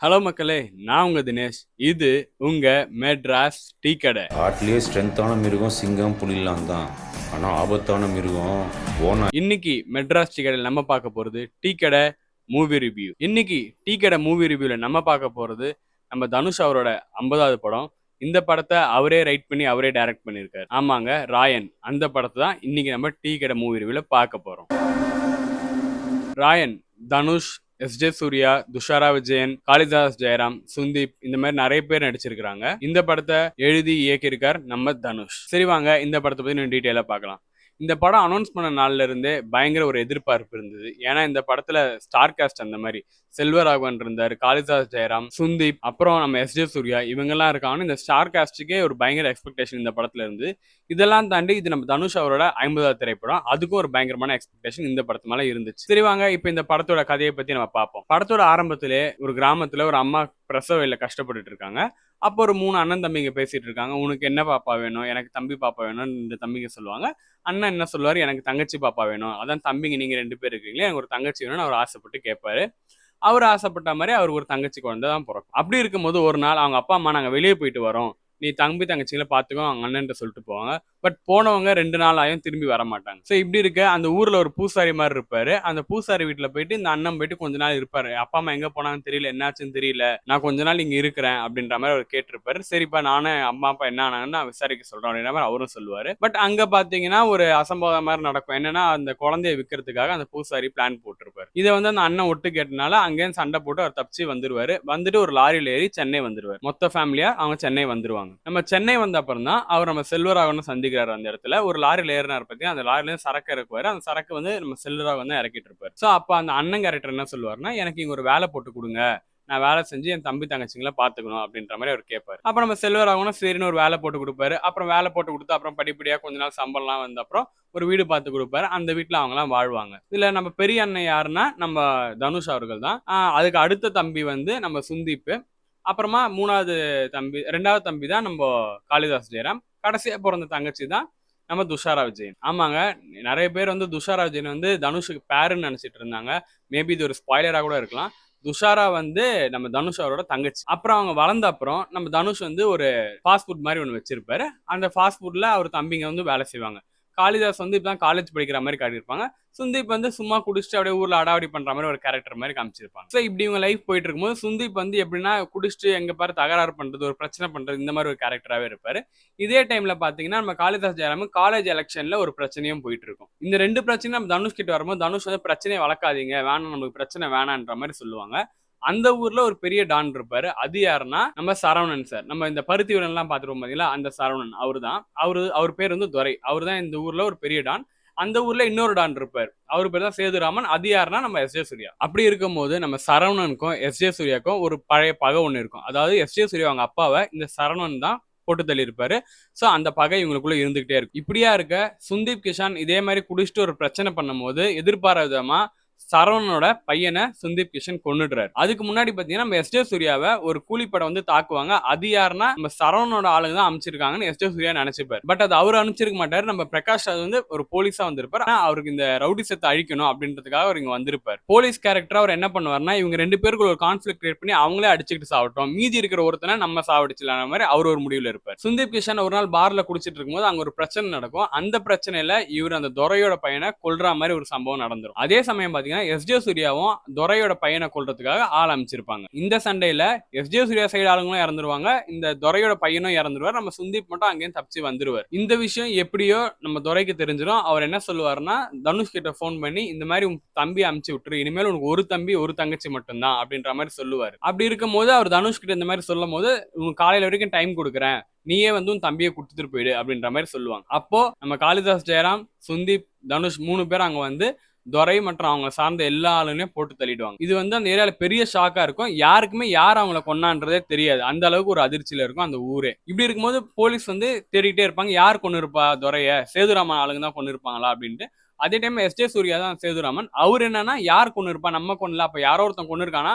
Hello மக்களே, நான் உங்க தினேஷ். இது உங்க மெட்ராஸ் டீ கடை. காட்டிலேயே ஸ்ட்ரென்த்தான மிருகம் சிங்கம் புலிலாம் தான். ஆனால் ஆபத்தான மிருகம் ஓனா. இன்னைக்கு மெட்ராஸ் டீ கடையில் நம்ம பார்க்க போறது டீ கடை மூவி ரிவ்யூ. இன்னைக்கு டீ கடை மூவி ரிவ்யூல நம்ம பார்க்க போறது நம்ம தனுஷ் அவரோட 50வது படம். இந்த படத்தை அவரே ரைட் பண்ணி அவரே டைரக்ட் பண்ணியிருக்காரு. ஆமாங்க, ராயன். அந்த படத்தை தான் இன்னைக்கு நம்ம டீ கடை மூவி ரிவ்யூல பார்க்க போறோம். ராயன் தனுஷ், எஸ்.ஜே. சூர்யா, துஷாரா விஜயன், காளிதாஸ் ஜெயராம், சுந்தீப் இந்த மாதிரி நிறைய பேர் நடிச்சிருக்காங்க. இந்த படத்தை எழுதி இயக்கியிருக்கார் நம்ம தனுஷ். சரி வாங்க இந்த படத்தை பத்தி இன்னும் டீட்டெயிலா பார்க்கலாம். இந்த படம் அனௌன்ஸ் பண்ண நாள்ல இருந்தே பயங்கர ஒரு எதிர்பார்ப்பு இருந்தது. ஏன்னா இந்த படத்துல ஸ்டார் காஸ்ட் அந்த மாதிரி செல்வராகவன் இருந்தார், காளிதாஸ் ஜெயராம், சுந்தீப், அப்புறம் நம்ம எஸ்.ஜே. சூர்யா இவங்கெல்லாம் இருக்காங்க. இந்த ஸ்டார் காஸ்டுக்கே ஒரு பயங்கர எக்ஸ்பெக்டேஷன் இந்த படத்துல இருந்து. இதெல்லாம் தாண்டி இது நம்ம தனுஷ் அவரோட 50வது திரைப்படம். அதுக்கும் ஒரு பயங்கரமான எக்ஸ்பெக்டேஷன் இந்த படத்து மேல இருந்துச்சு. சரி வாங்க இப்போ இந்த படத்தோட கதையை பத்தி நம்ம பார்ப்போம். படத்தோட ஆரம்பத்திலே ஒரு கிராமத்துல ஒரு அம்மா பிரசவ வலியில கஷ்டப்பட்டுட்டு இருக்காங்க. அப்போ ஒரு 3 அண்ணன் தம்பிங்க பேசிட்டு இருக்காங்க. உனக்கு என்ன பாப்பா வேணும்? எனக்கு தம்பி பாப்பா வேணும்னு இந்த தம்பிங்க சொல்லுவாங்க. அண்ணன் என்ன சொல்லுவாரு? எனக்கு தங்கச்சி பாப்பா வேணும். அதான் தம்பிங்க நீங்க 2 பேர் இருக்கீங்களே, எனக்கு ஒரு தங்கச்சி வேணும்னு அவர் ஆசைப்பட்டு கேட்பாரு. அவர் ஆசைப்பட்ட மாதிரி அவருக்கு ஒரு தங்கச்சி குழந்தை தான் பிறக்கும். அப்படி இருக்கும்போது ஒரு நாள் அவங்க அப்பா அம்மா நாங்க வெளியே போயிட்டு வரோம், நீ தம்பி தங்கச்சிங்களை பார்த்துக்கோ அவங்க அண்ணன்ட்ட சொல்லிட்டு போவாங்க. பட் போனவங்க 2 நாள் ஆயும் திரும்பி வர மாட்டாங்க. ஸோ இப்படி இருக்க அந்த ஊர்ல ஒரு பூசாரி மாதிரி இருப்பாரு. அந்த பூசாரி வீட்டுல போயிட்டு இந்த அண்ணன் போயிட்டு கொஞ்ச நாள் இருப்பாரு. அப்பா அம்மா எங்க போனாங்கன்னு தெரியல, என்னாச்சுன்னு தெரியல, நான் கொஞ்ச நாள் இங்க இருக்கிறேன் அப்படின்ற மாதிரி அவர் கேட்டிருப்பாரு. சரிப்பா நானும் அம்மா அப்பா என்ன ஆனாங்கன்னு நான் விசாரிக்க சொல்றேன் அப்படின்ற மாதிரி அவரும் சொல்லுவாரு. பட் அங்க பாத்தீங்கன்னா ஒரு அசம்பாவிதம் மாதிரி நடக்கும். என்னன்னா அந்த குழந்தைய விற்கிறதுக்காக அந்த பூசாரி பிளான் போட்டிருப்பாரு. இதை வந்து அந்த அண்ணன் ஒட்டு கேட்டனால அங்கேயும் சண்டை போட்டு அவர் தப்பிச்சு வந்துருவாரு. வந்துட்டு ஒரு லாரியில ஏறி சென்னை வந்துருவாரு. மொத்த ஃபேமிலியா அவங்க சென்னை வந்துருவாங்க. நம்ம சென்னை வந்த அப்புறம் தான் அவர் நம்ம செல்வராகவனை சந்திக்கிறாரு. அந்த இடத்துல ஒரு லாரியில ஏறினார் பத்தி அந்த லாரில சரக்கு இறக்குவாரு. அந்த சரக்கு வந்து நம்ம செல்வராகவன் தான் இறக்கிட்டு இருப்பாரு. சோ அப்ப அந்த அண்ணன் கேரக்டர் என்ன சொல்லுவாருன்னா, எனக்கு இங்க ஒரு வேலை போட்டு கொடுங்க, நான் வேலை செஞ்சு என் தம்பி தங்கச்சிங்களை பாத்துக்கணும் அப்படின்ற மாதிரி அவர் கேட்பாரு. அப்ப நம்ம செல்வராகவனும் சரின்னு ஒரு வேலை போட்டு கொடுப்பாரு. அப்புறம் வேலை போட்டு கொடுத்து அப்புறம் படிப்படியா கொஞ்ச நாள் சம்பளம்லாம் வந்த அப்புறம் ஒரு வீடு பார்த்து கொடுப்பாரு. அந்த வீட்டுல அவங்க எல்லாம் வாழ்வாங்க. இதுல நம்ம பெரிய அண்ணன் யாருன்னா நம்ம தனுஷ் அவர்கள் தான். அதுக்கு அடுத்த தம்பி வந்து நம்ம சுந்தீப். அப்புறமா 3வது தம்பி 2வது தம்பி தான் நம்ம காளிதாஸ் ஜெயராம். கடைசியா பிறந்த தங்கச்சி தான் நம்ம துஷாரா விஜயன். ஆமாங்க, நிறைய பேர் வந்து துஷாரா விஜயன் வந்து தனுஷுக்கு பேருன்னு நினைச்சிட்டு இருந்தாங்க. மேபி இது ஒரு ஸ்பாய்லரா கூட இருக்கலாம். துஷாரா வந்து நம்ம தனுஷ் அவரோட தங்கச்சி. அப்புறம் அவங்க வளர்ந்த அப்புறம் நம்ம தனுஷ் வந்து ஒரு ஃபாஸ்ட் ஃபுட் மாதிரி ஒன்று வச்சிருப்பாரு. அந்த ஃபாஸ்ட் ஃபுட்ல அவர் தம்பிங்க வந்து வேலை செய்வாங்க. காளிதாஸ் வந்து இப்பதான் காலேஜ் படிக்கிற மாதிரி காட்டியிருப்பாங்க. சுந்தீப் வந்து சும்மா குடிச்சிட்டு அப்படியே ஊர்ல அடாவடி பண்ற மாதிரி ஒரு கேரக்டர் மாதிரி காமிச்சிருப்பாங்க. ஸோ இப்படி இவங்க லைஃப் போயிட்டு இருக்கும்போது சுந்தீப் வந்து எப்படின்னா குடிச்சிட்டு எங்க பாரு தகராறு பண்றது, ஒரு பிரச்சனை பண்றது, இந்த மாதிரி ஒரு கேரக்டராகவே இருப்பாரு. இதே டைம்ல பாத்தீங்கன்னா நம்ம காளிதாஸ் ஜெயராம் காலேஜ் எலெக்ஷன்ல ஒரு பிரச்சனையும் போயிட்டு இருக்கும். இந்த 2 பிரச்சனையும் நம்ம தனுஷ் கிட்ட வரும்போது தனுஷ் வந்து பிரச்சனையை வளர்க்காதீங்க, வேணாம் நமக்கு பிரச்சனை வேணான்ற மாதிரி சொல்லுவாங்க. அந்த ஊர்ல ஒரு பெரிய டான் இருப்பாரு. அது யாருன்னா நம்ம சரவணன் சார். நம்ம இந்த பருத்தி வீரன்லாம் பார்த்துருப்போம் பாத்தீங்களா, அந்த சரவணன் அவரு தான். அவர் பேர் வந்து துரை. அவர் தான் இந்த ஊர்ல ஒரு பெரிய டான். அந்த ஊர்ல இன்னொரு டான் இருப்பார். அவர் பேர் தான் சேதுராமன். அது யாருன்னா நம்ம எஸ்.ஜே. சூர்யா. அப்படி இருக்கும்போது நம்ம சரவணனுக்கும் எஸ்.ஜே. சூர்யாக்கும் ஒரு பழைய பகை ஒண்ணு இருக்கும். அதாவது எஸ்.ஜே. சூர்யா அவங்க அப்பாவை இந்த சரவணன் தான் போட்டு தள்ளி இருப்பாரு. சோ அந்த பகை இவங்களுக்குள்ள இருந்துகிட்டே இருக்கும். இப்படியா இருக்க சுந்தீப் கிஷான் இதே மாதிரி குடிச்சிட்டு ஒரு பிரச்சனை பண்ணும்போது எதிர்பாராத விதமா சரவணனோட பையனை சுந்தீப் கிஷன் கொன்னுடுறாரு. அதுக்கு முன்னாடி பாத்தீங்கன்னா நம்ம எஸ்.ஜே. சூர்யாவை ஒரு கூலிப்படை வந்து தாக்குவாங்க. அது யாருன்னா நம்ம சரவணனோட ஆளுங்க தான் அனுப்பிச்சிருக்காங்கன்னு எஸ்.ஜே. சூர்யா நினைச்சுப்பாரு. பட் அது அவர் அனுப்பிச்சிருக்க மாட்டாரு. நம்ம பிரகாஷ் ராஜ் வந்து ஒரு போலீஸா வந்திருப்பாரு. ஆனா அவருக்கு இந்த ரவுடிசத்தை அழிக்கணும் அப்படின்றதுக்காக அவர் இங்க வந்திருப்பாரு. போலீஸ் கேரக்டர் அவர் என்ன பண்ணுவாருன்னா, இவங்க 2 பேருக்கு ஒரு கான்ஃபிளிக் கிரியேட் பண்ணி அவங்களே அடிச்சுக்கிட்டு சாவட்டும், மீதி இருக்கிற ஒருத்தனை நம்ம சாவடிச்சலான மாதிரி அவர் ஒரு முடிவுல இருப்பார். சுந்தீப் கிஷன் ஒரு நாள் பார்ல குடிச்சிட்டு இருக்கும்போது அங்க ஒரு பிரச்சனை நடக்கும். அந்த பிரச்சனையில இவர் அந்த துரையோட பையனை கொல்ற மாதிரி ஒரு சம்பவம் நடந்துரும். அதே சமயம் பாத்தீங்கன்னா எஸ்.ஜே. சூர்யாவும் துரையோட பையனை கொல்றதுக்காக ஆள் அமைச்சிருப்பாங்க. இந்த சண்டையில எஸ்.ஜே. சூர்யா சைடு ஆளுங்களும் இறந்துருவாங்க, இந்த துரையோட பையனும் இறந்துருவார். நம்ம சுந்தீப் மட்டும் அங்கேயும் தப்பிச்சு வந்துருவார். இந்த விஷயம் எப்படியோ நம்ம துரைக்கு தெரிஞ்சிடும். அவர் என்ன சொல்லுவாருன்னா, தனுஷ் கிட்ட போன் பண்ணி இந்த மாதிரி உன் தம்பி அமுச்சு விட்டுரு, இனிமேல் உனக்கு ஒரு தம்பி ஒரு தங்கச்சி மட்டும்தான் அப்படின்ற மாதிரி சொல்லுவாரு. அப்படி இருக்கும் போது அவர் தனுஷ் கிட்ட இந்த மாதிரி சொல்லும் போது, உனக்கு காலையில வரைக்கும் டைம் கொடுக்குறேன், நீயே வந்து உன் தம்பியை கொடுத்துட்டு போயிடு அப்படின்ற மாதிரி சொல்லுவாங்க. அப்போ நம்ம காளிதாஸ் ஜெயராம், சுந்தீப், தனுஷ் 3 பேர் அங்க வந்து துரை மற்றும் அவங்க சார்ந்த எல்லா ஆளுமே போட்டு தள்ளிடுவாங்க. இது வந்து அந்த ஏரியால பெரிய ஷாக்கா இருக்கும். யாருக்குமே யார் அவங்கள கொன்னான்றதே தெரியாது. அந்த அளவுக்கு ஒரு அதிர்ச்சியில இருக்கும் அந்த ஊரே. இப்படி இருக்கும்போது போலீஸ் வந்து தேடிட்டே இருப்பாங்க, யார் கொண்டு இருப்பா துரைய, சேதுராமன் ஆளுங்க தான் கொண்டு இருப்பாங்களா அப்படின்ட்டு. அதே டைம் எஸ்.ஜே. சூர்யா தான் சேதுராமன். அவர் என்னன்னா யார் கொண்டு இருப்பா, நம்ம கொண்டுல, அப்ப யாரோ ஒருத்தன் கொண்டு இருக்கானா,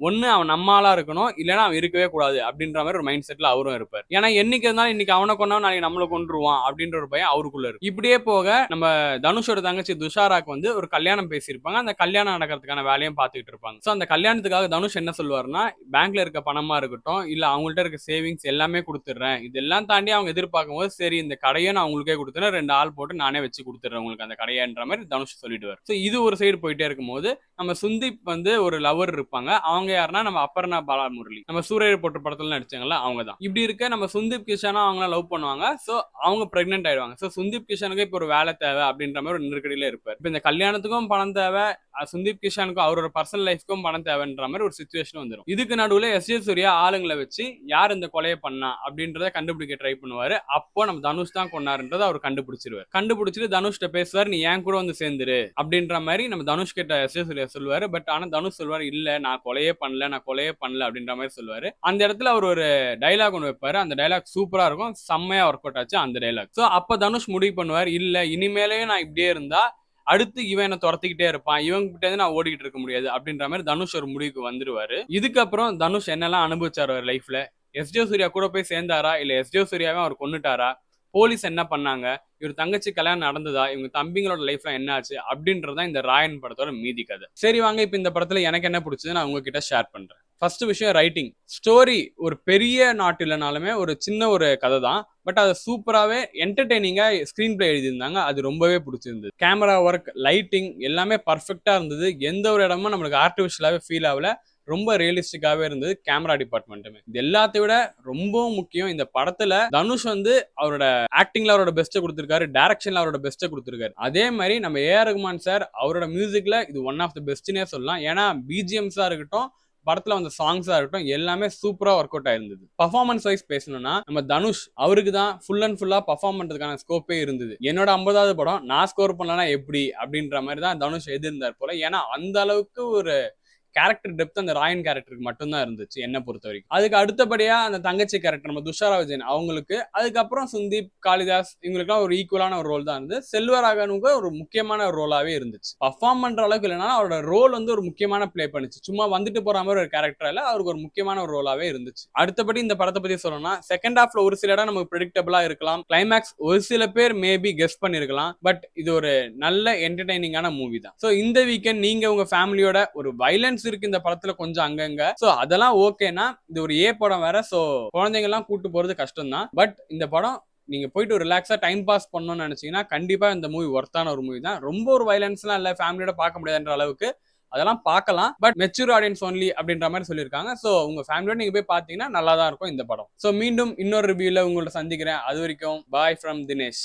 ஒண்ணு அவன் நம்ம ஆளா இருக்கணும், இல்லைன்னா அவன் இருக்கவே கூடாது அப்படின்ற மாதிரி ஒரு மைண்ட் செட்ல அவரும் இருப்பார். ஏன்னா என்னைக்கு இருந்தாலும் இன்னைக்கு அவனை கொண்டவன் நாளைக்கு நம்மள கொன்றுவான் அப்படின்ற ஒரு பயம் அவருக்குள்ள இருக்கு. இப்படியே போக நம்ம தனுஷோட தங்கச்சி துஷாராக்கு வந்து ஒரு கல்யாணம் பேசியிருப்பாங்க. அந்த கல்யாணம் நடக்கிறதுக்கான வேலையும் பார்த்துக்கிட்டு இருப்பாங்க. ஸோ அந்த கல்யாணத்துக்காக தனுஷ் என்ன சொல்லுவாருன்னா, பேங்க்ல இருக்க பணமா இருக்கட்டும், இல்ல அவங்கள்ட்ட இருக்க சேவிங்ஸ் எல்லாமே கொடுத்துட்றேன். இதெல்லாம் தாண்டி அவங்க எதிர்பார்க்கும் போது, சரி இந்த கடையை நான் உங்களுக்கே கொடுத்துறேன், 2 ஆள் போட்டு நானே வச்சு கொடுத்துட்றேன் உங்களுக்கு அந்த கடையன்ற மாதிரி தனுஷ் சொல்லிடுவார். ஸோ இது ஒரு சைடு போயிட்டே இருக்கும்போது, நம்ம சுந்தீப் வந்து ஒரு லவர் இருப்பாங்க. அவங்க யாருன்னா நம்ம அப்பர்ணா பாலமுரளி, நம்ம சூரிய போட்டு படத்துல நடிச்சாங்கல்ல அவங்க தான். இப்படி இருக்க நம்ம சுந்தீப் கிஷானா அவங்கள லவ் பண்ணுவாங்க. ஸோ அவங்க பிரெக்னென்ட் ஆயிடுவாங்க. ஸோ சுந்தீப் கிஷானுக்கு இப்போ ஒரு வேலை தேவை அப்படின்ற மாதிரி ஒரு நெருக்கடியில இருப்பார். இப்போ இந்த கல்யாணத்துக்கும் பணம் தேவை, சுந்தீப் கிஷானுக்கும் அவரோட பர்சனல் லைஃப்க்கும் பணம் தேவைன்ற மாதிரி ஒரு சிச்சுவேஷன் வந்துடும். இதுக்கு நடுவில் எஸ்.ஜே. சூர்யா ஆளுங்களை வச்சு யார் இந்த கொலையை பண்ணா அப்படின்றத கண்டுபிடிக்க ட்ரை பண்ணுவாரு. அப்போ நம்ம தனுஷ் தான் கொண்டாருன்றதை அவர் கண்டுபிடிச்சிருவார். கண்டுபிடிச்சிட்டு தனுஷ்ட பேசுவார், நீ ஏன் கூட வந்து சேர்ந்துரு அப்படின்ற மாதிரி நம்ம தனுஷ் கிட்ட எஸ்.ஜே. சூர்யா சொல்லுவாரு. பட் ஆனா தனுஷ் சொல்லுவார், இல்ல நான் கொலையே பண்ணல அப்படின்ற மாதிரி சொல்லுவாரு. அந்த இடத்துல அவர் ஒரு டைலாக் ஒன்று வைப்பாரு. அந்த டைலாக் சூப்பரா இருக்கும், செம்மையா ஒர்க் அவுட் ஆச்சு அந்த டைலாக். ஸோ அப்ப தனுஷ் முடிவு பண்ணுவார், இல்ல இனிமேலே நான் இப்படியே இருந்தா அடுத்து இவன் என்ன துரத்திக்கிட்டே இருப்பான், இவன் கிட்ட இருந்து நான் ஓடிக்கிட்டு இருக்க முடியாது அப்படின்ற மாதிரி தனுஷ் ஒரு முடிவுக்கு வந்துருவாரு. இதுக்கப்புறம் தனுஷ் என்னெல்லாம் அனுபவிச்சாரு அவர் லைஃப்ல, எஸ்.ஜே. சூர்யா கூட போய் சேர்ந்தாரா, இல்ல எஸ்.ஜே. சூர்யாவே அவர் கொன்னுட்டாரா, போலீஸ் என்ன பண்ணாங்க, இவர் தங்கச்சி கல்யாணம் நடந்ததா, இவங்க தம்பிங்களோட லைஃப்ல என்ன ஆச்சு அப்படின்றதான் இந்த ராயன் படத்தோட மீதி கதை. சரி வாங்க, இப்ப இந்த படத்துல எனக்கு என்ன பிடிச்சது நான் உங்ககிட்ட ஷேர் பண்றேன். ஃபர்ஸ்ட் விஷயம் ரைட்டிங். ஸ்டோரி ஒரு பெரிய நாட் இல்லைனாலுமே ஒரு சின்ன ஒரு கதை தான். பட் அதை சூப்பராகவே என்டர்டெய்னிங்கா ஸ்க்ரீன் பிளே எழுதியிருந்தாங்க. அது ரொம்பவே பிடிச்சிருந்தது. கேமரா ஒர்க், லைட்டிங் எல்லாமே பர்ஃபெக்டா இருந்தது. எந்த ஒரு இடமும் நம்மளுக்கு ஆர்டிஃபிஷியலாகவே ஃபீல் ஆகல. ரொம்ப ரியலிஸ்டிக்காவே இருந்தது கேமரா டிபார்ட்மெண்ட்டுமே. இது எல்லாத்தையும் விட ரொம்பவும் முக்கியம், இந்த படத்துல தனுஷ் வந்து அவரோட ஆக்டிங்ல அவரோட பெஸ்ட்டை கொடுத்திருக்காரு, டைரக்ஷன்ல அவரோட பெஸ்ட்டை கொடுத்திருக்காரு. அதே மாதிரி நம்ம ஏ.ஆர். ரகுமான் சார் அவரோட மியூசிக்ல இது ஒன் ஆஃப் த பெஸ்ட்னே சொல்லலாம். ஏன்னா பிஜிஎம்ஸா இருக்கட்டும், படத்துல வந்த சாங்ஸா இருக்கட்டும், எல்லாமே சூப்பரா ஒர்க் அவுட் ஆயிருந்தது. பர்ஃபார்மன்ஸ் வைஸ் பேசணும்னா நம்ம தனுஷ் அவருக்கு தான் ஃபுல் அண்ட் ஃபுல்லா பர்ஃபார்ம் பண்றதுக்கான ஸ்கோப்பே இருந்தது. என்னோட 50வது படம் நான் ஸ்கோர் பண்ணலனா எப்படி அப்படின்ற மாதிரி தான் தனுஷ் எதிர்ந்தார் போல. ஏன்னா அந்த அளவுக்கு ஒரு கேரக்டர் டெப்த் அந்த ராயன் கேரக்டருக்கு மட்டும்தான் இருந்துச்சு என்ன பொறுத்த வரைக்கும். அதுக்கு அடுத்தபடியா அந்த தங்கச்சி கேரக்டர் நம்ம துஷாரா விஜயன் அவங்களுக்கு, அதுக்கப்புறம் சுந்தீப், காளிதாஸ் இவங்களுக்குலாம் ஒரு ஈக்குவலான ஒரு ரோல் தான் இருந்தது. செல்வராகவனுக்கு ஒரு முக்கியமான ஒரு ரோலாவே இருந்துச்சு. பர்ஃபார்ம் பண்ற அளவுக்கு இல்லைனா அவரோட ரோல் வந்து ஒரு முக்கியமான பிளே பண்ணிச்சு. சும்மா வந்துட்டு போற மாதிரி ஒரு கேரக்டர் இல்ல, அவருக்கு ஒரு முக்கியமான ஒரு ரோலாவே இருந்துச்சு. அடுத்தபடி இந்த படத்தை பத்தி சொல்லணும்னா, செகண்ட் ஹாஃப்ல ஒரு சில இடம் நமக்கு ப்ரெடிக்டபிளா இருக்கலாம். கிளைமேக்ஸ் ஒரு சில பேர் மேபி கெஸ் பண்ணிருக்கலாம். பட் இது ஒரு நல்ல என்டர்டைனிங்கான மூவி தான். ஸோ இந்த வீக்கெண்ட் நீங்க உங்க ஃபேமிலியோட ஒரு வைலன்ஸ் இருக்கு இந்த படத்துல கொஞ்சம் அங்கங்க, சோ அதெல்லாம் ஓகேனா, இது ஒரு ஏ படம் வேற, சோ குழந்தைங்க எல்லாம் கூட்டு போறது கஷ்டம் தான். பட் இந்த படம் நீங்க போயிட்டு ஒரு ரிலாக்ஸா டைம் பாஸ் பண்ணணும்னு நினைச்சீங்கன்னா கண்டிப்பா இந்த மூவி ஒர்த்தான ஒரு மூவி தான். ரொம்ப ஒரு வைலன்ஸ்லாம் இல்ல, ஃபேமிலியோட பார்க்க முடியாதுன்ற அளவுக்கு அதெல்லாம் பார்க்கலாம். பட் மெச்சூர் ஆடியன்ஸ் ஒன்லி அப்படின்ற மாதிரி சொல்லியிருக்காங்க. ஸோ உங்க ஃபேமிலியோட நீங்க போய் பார்த்தீங்கன்னா நல்லா தான் இருக்கும் இந்த படம். ஸோ மீண்டும் இன்னொரு ரிவ்யூல உங்கள்ட்ட சந்திக்கிறேன். அது வரைக்கும் பாய் ஃப்ரம் தினேஷ்.